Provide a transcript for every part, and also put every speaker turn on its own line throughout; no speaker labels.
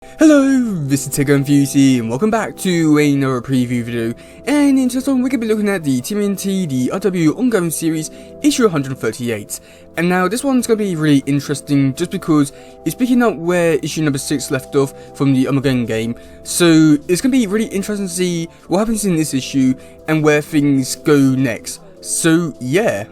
Hello, this is teddygaming and welcome back to another preview video, and in this one we're going to be looking at the tmnt, the IDW ongoing series, issue 138. And now this one's going to be really interesting just because it's picking up where issue number 6 left off from the Armageddon game, so it's going to be really interesting to see what happens in this issue and where things go next. So yeah.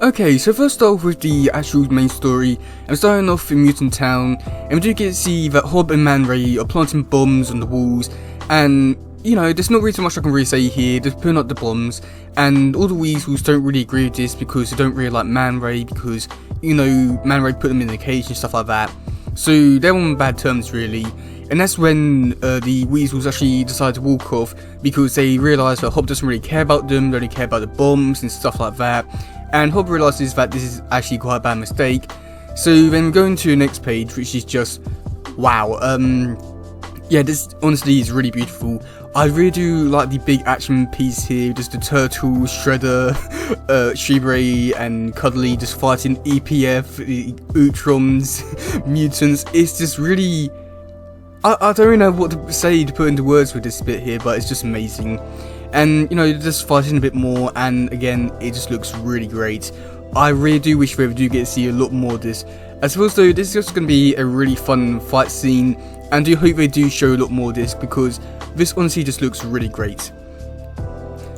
Okay, so first off with the actual main story, I'm starting off in Mutant Town, and we do get to see that Hob and Man Ray are planting bombs on the walls, and, you know, there's not really so much I can really say here, they're putting up the bombs, and all the Weasels don't really agree with this because they don't really like Man Ray, because, you know, Man Ray put them in a cage and stuff like that, so they're on bad terms really. And that's when the Weasels actually decide to walk off, because they realise that Hob doesn't really care about them, they only care about the bombs and stuff like that. And Hob realises that this is actually quite a bad mistake. So then we go into the next page, which is just wow. Yeah, this honestly is really beautiful. I really do like the big action piece here, just the Turtle, Shredder, Shibre and Cuddly just fighting EPF, Utroms, mutants. It's just really, I don't really know what to say to put into words with this bit here, but it's just amazing. And, you know, just fighting a bit more, and again, it just looks really great. I really do wish we do get to see a lot more of this. I suppose though, this is just going to be a really fun fight scene, and I do hope they do show a lot more of this, because this honestly just looks really great.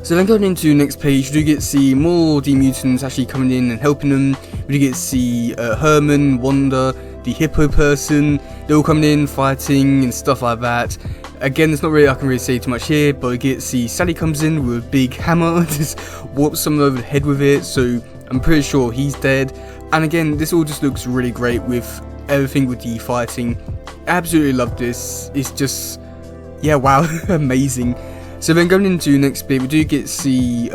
So then going into the next page, we do get to see more of the mutants actually coming in and helping them. We do get to see Herman, Wanda, the hippo person, they're all coming in, fighting and stuff like that. Again, there's not really I can really say too much here, but we get to see Sally comes in with a big hammer, just whops someone over the head with it, so I'm pretty sure he's dead. And again, this all just looks really great with everything with the fighting. Absolutely love this. It's just, yeah, wow, amazing. So then going into the next bit, we do get to see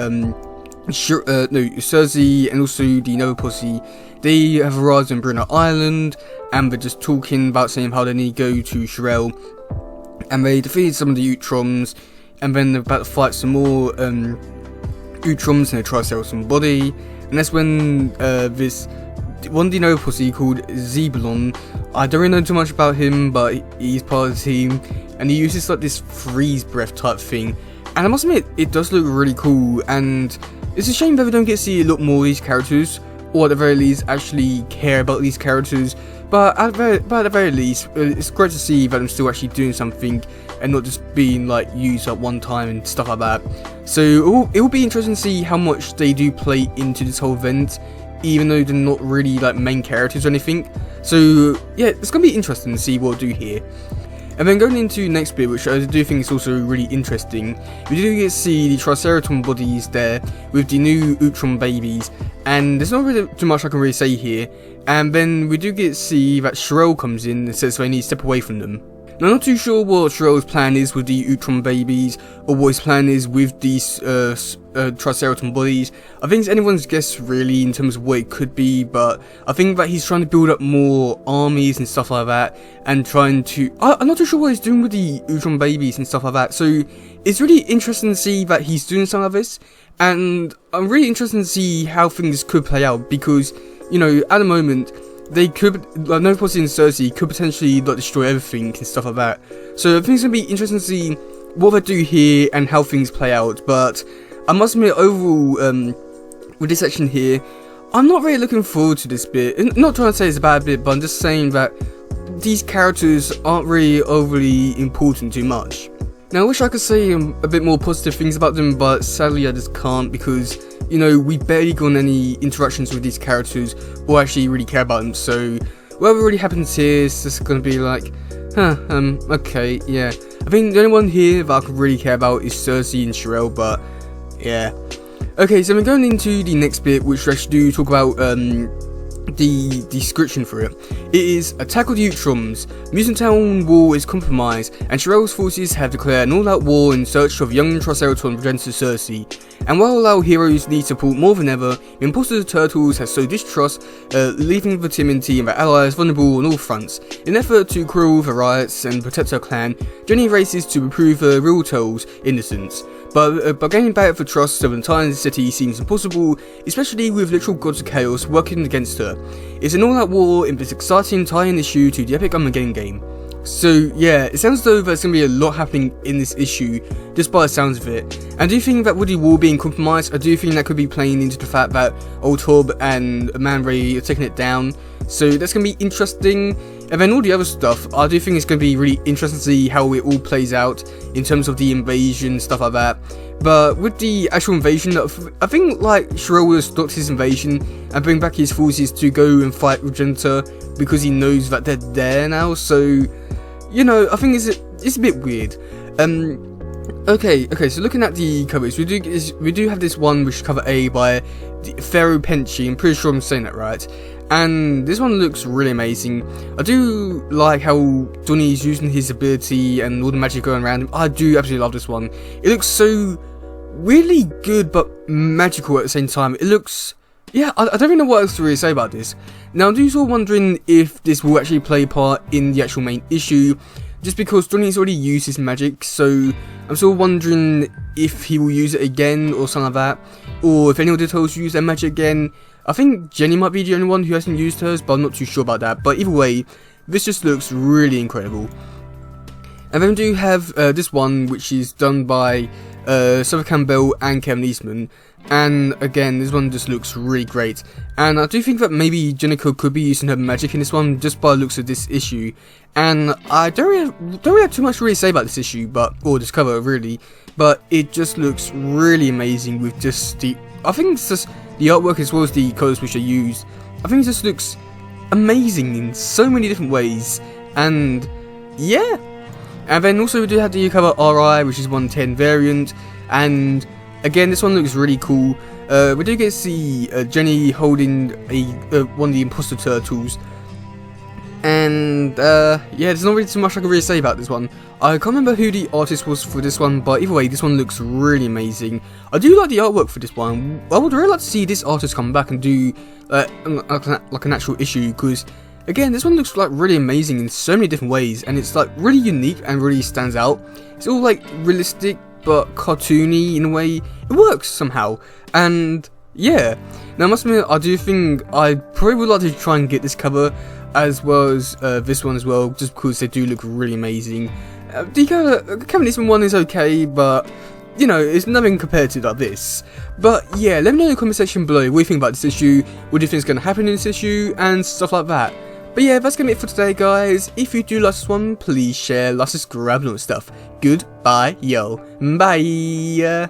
Cersei and also the Nova Posse. They have arrived on Bruno Island, and they're just talking about saying how they need to go to Sherelle. And they defeated some of the Utroms, and then they're about to fight some more Utroms in a Triceratops body. And that's when this one Dino Pussy called Zebulon, I don't really know too much about him, but he's part of the team, and he uses like this freeze breath type thing. And I must admit, it does look really cool, and it's a shame that we don't get to see a lot more of these characters, or at the very least actually care about these characters. But at the very least, it's great to see that I'm still actually doing something and not just being like used at one time and stuff like that. So it will be interesting to see how much they do play into this whole event, even though they're not really like main characters or anything. So yeah, it's going to be interesting to see what we'll do here. And then going into the next bit, which I do think is also really interesting, we do get to see the Triceratops bodies there with the new Utrom babies, and there's not really too much I can really say here. And then we do get to see that Sherelle comes in and says they need to step away from them. Now, I'm not too sure what Sherelle's plan is with the Utrom babies, or what his plan is with these Triceratops bodies. I think it's anyone's guess really in terms of what it could be, but I think that he's trying to build up more armies and stuff like that, and trying to, I'm not too sure what he's doing with the Utrom babies and stuff like that, so it's really interesting to see that he's doing some of this, and I'm really interested to see how things could play out, because, you know, at the moment, they could, like, Nova Posse and Cersei could potentially like destroy everything and stuff like that. So I think it's gonna be interesting to see what they do here and how things play out. But I must admit, overall, with this section here, I'm not really looking forward to this bit. And not trying to say it's a bad bit, but I'm just saying that these characters aren't really overly important too much. Now, I wish I could say a bit more positive things about them, but sadly I just can't, because, you know, we barely got any interactions with these characters or actually really care about them. So whatever really happens here is just gonna be like, okay, yeah. I think the only one here that I could really care about is Cersei and Sherelle, but yeah. Okay, so we're going into the next bit, which we actually do talk about the description for it. It is attack of the Utroms. Mutant Town war is compromised, and Sherelle's forces have declared an all-out war in search of young Triceratops progenitor Cersei. And while our heroes need support more than ever, the imposters of Turtles have sowed distrust, leaving the tmnt and their allies vulnerable on all fronts. In an effort to quell the riots and protect her clan, Jenny races to reprove her real Turtles' innocence. But gaining back the trust of an entire city seems impossible, especially with literal gods of chaos working against her. It's an all-out war in this exciting tie-in issue to the epic Armageddon game. So yeah, it sounds though there's going to be a lot happening in this issue, just by the sounds of it. And I do think that Woody will be in compromise. I do think that could be playing into the fact that Old Hob and Man Ray are taking it down. So that's going to be interesting. And then all the other stuff, I do think it's going to be really interesting to see how it all plays out in terms of the invasion, stuff like that. But with the actual invasion, I think like Shirel will stop his invasion and bring back his forces to go and fight Regenta because he knows that they're there now. So, you know, I think it's a bit weird. Okay, so looking at the covers, we do have this one which is cover A by Pharaoh Penchi. I'm pretty sure I'm saying that right. And this one looks really amazing. I do like how Donnie's using his ability and all the magic going around him. I do absolutely love this one. It looks so really good but magical at the same time. It looks, yeah, I don't even know what else to really say about this. Now I'm just wondering if this will actually play a part in the actual main issue, just because Donnie's already used his magic, so I'm still wondering if he will use it again or something like that, or if any of the Turtles use their magic again. I think Jenny might be the only one who hasn't used hers, but I'm not too sure about that. But either way, this just looks really incredible. And then we do have this one, which is done by Suffolk Campbell and Kevin Eastman. And again, this one just looks really great. And I do think that maybe Jennifer could be using her magic in this one, just by the looks of this issue. And I don't really have too much to really say about this issue, or this cover really. But it just looks really amazing with just the, I think it's just the artwork as well as the colours which are used. I think it just looks amazing in so many different ways. And yeah. And then also we do have the cover RI, which is 110 variant. And again, this one looks really cool. We do get to see Jenny holding one of the imposter turtles. And yeah, there's not really too much I can really say about this one. I can't remember who the artist was for this one, but either way, this one looks really amazing. I do like the artwork for this one. I would really like to see this artist come back and do like an actual issue, because again, this one looks like really amazing in so many different ways, and it's like really unique and really stands out. It's all like realistic but cartoony in a way. It works somehow, and yeah. Now I must admit, I do think I probably would like to try and get this cover as well as this one as well, just because they do look really amazing. The Kevin Eastman one is okay, but you know, it's nothing compared to like this. But yeah, let me know in the comment section below what you think about this issue, what do you think is going to happen in this issue, and stuff like that. But yeah, that's going to be it for today, guys. If you do like this one, please share, like, subscribe, and all that stuff. Goodbye, yo. Bye.